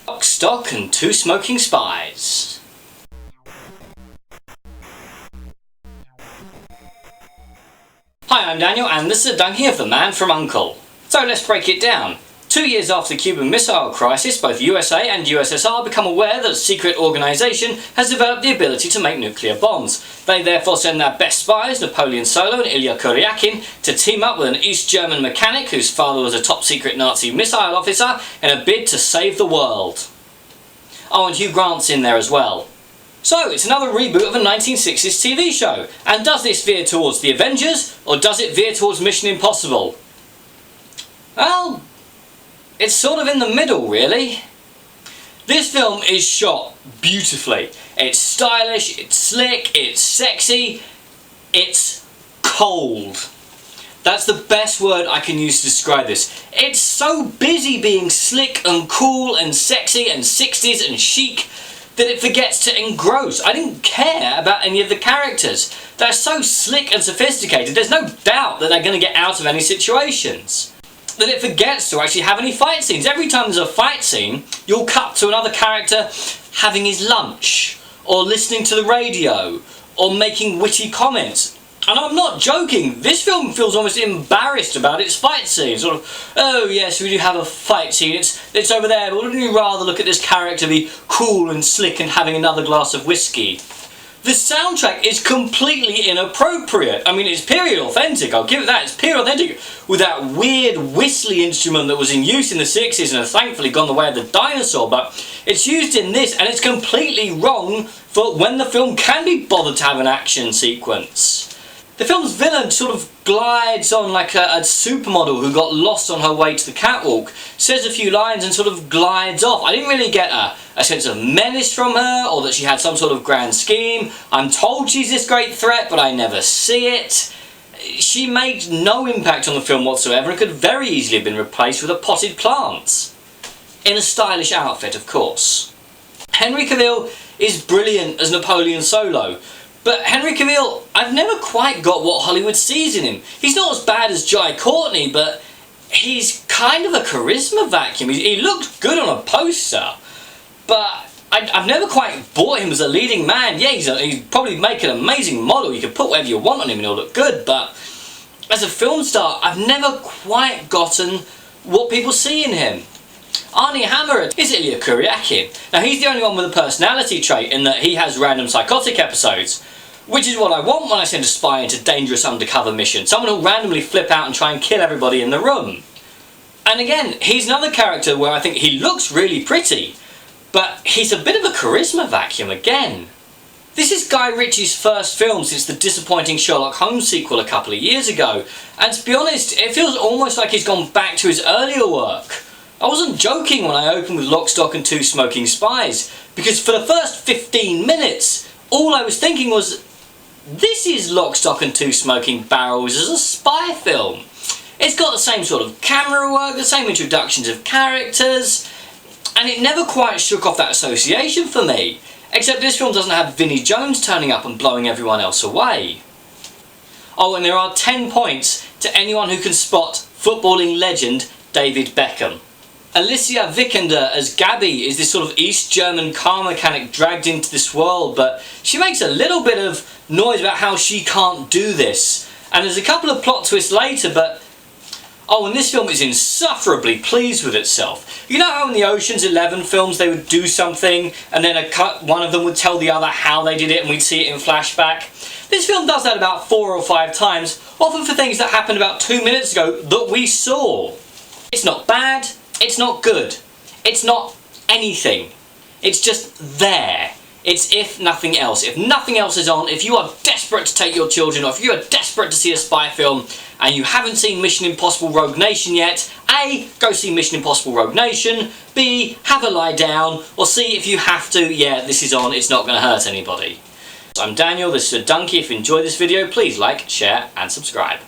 Lock, Stock and Two Smoking Spies. Hi, I'm Daniel and this is a dunking of the man from U.N.C.L.E. So let's break it down. 2 years after the Cuban Missile Crisis, both USA and USSR become aware that a secret organisation has developed the ability to make nuclear bombs. They therefore send their best spies, Napoleon Solo and Ilya Kuryakin, to team up with an East German mechanic whose father was a top secret Nazi missile officer in a bid to save the world. Oh, and Hugh Grant's in there as well. So, it's another reboot of a 1960s TV show. And does this veer towards the Avengers, or does it veer towards Mission Impossible? Well, it's sort of in the middle, really. This film is shot beautifully. It's stylish, it's slick, it's sexy, it's cold. That's the best word I can use to describe this. It's so busy being slick and cool and sexy and 60s and chic that it forgets to engross. I didn't care about any of the characters. They're so slick and sophisticated, there's no doubt that they're going to get out of any situations. That it forgets to actually have any fight scenes. Every time there's a fight scene, you'll cut to another character having his lunch, or listening to the radio, or making witty comments. And I'm not joking, this film feels almost embarrassed about its fight scenes. Sort of, oh yes, we do have a fight scene, it's over there, but wouldn't you rather look at this character be cool and slick and having another glass of whiskey? The soundtrack is completely inappropriate. I mean, it's period authentic, I'll give it that, it's period authentic. With that weird whistly instrument that was in use in the 60s and has thankfully gone the way of the dinosaur, but it's used in this and it's completely wrong for when the film can be bothered to have an action sequence. The film's villain sort of glides on like a supermodel who got lost on her way to the catwalk, says a few lines and sort of glides off. I didn't really get a sense of menace from her, or that she had some sort of grand scheme. I'm told she's this great threat, but I never see it. She made no impact on the film whatsoever and could very easily have been replaced with a potted plant. In a stylish outfit, of course. Henry Cavill is brilliant as Napoleon Solo. But Henry Cavill, I've never quite got what Hollywood sees in him. He's not as bad as Jai Courtney, but he's kind of a charisma vacuum. He looks good on a poster, but I've never quite bought him as a leading man. Yeah, he'd probably make an amazing model. You could put whatever you want on him and he'll look good, but as a film star, I've never quite gotten what people see in him. Arnie Hammer is Ilya Kuryakin. Now he's the only one with a personality trait in that he has random psychotic episodes, which is what I want when I send a spy into dangerous undercover mission. Someone who'll randomly flip out and try and kill everybody in the room. And again, he's another character where I think he looks really pretty, but he's a bit of a charisma vacuum again. This is Guy Ritchie's first film since the disappointing Sherlock Holmes sequel a couple of years ago, and to be honest, it feels almost like he's gone back to his earlier work. I wasn't joking when I opened with Lock, Stock and Two Smoking Spies, because for the first 15 minutes, all I was thinking was, this is Lock, Stock and Two Smoking Barrels as a spy film. It's got the same sort of camera work, the same introductions of characters, and it never quite shook off that association for me, except this film doesn't have Vinnie Jones turning up and blowing everyone else away. Oh, and there are 10 points to anyone who can spot footballing legend David Beckham. Alicia Vikander as Gabby is this sort of East German car mechanic dragged into this world, but she makes a little bit of noise about how she can't do this. And there's a couple of plot twists later, but oh, and this film is insufferably pleased with itself. You know how in the Ocean's 11 films they would do something and then one of them would tell the other how they did it and we'd see it in flashback? This film does that about 4 or 5 times, often for things that happened about 2 minutes ago that we saw. It's not bad. It's not good. It's not anything. It's just there. It's if nothing else. If nothing else is on, if you are desperate to take your children, or if you are desperate to see a spy film and you haven't seen Mission Impossible Rogue Nation yet, A, go see Mission Impossible Rogue Nation, B, have a lie down, or C, if you have to, yeah, this is on, it's not going to hurt anybody. I'm Daniel, this is a Donkey. If you enjoyed this video, please like, share and subscribe.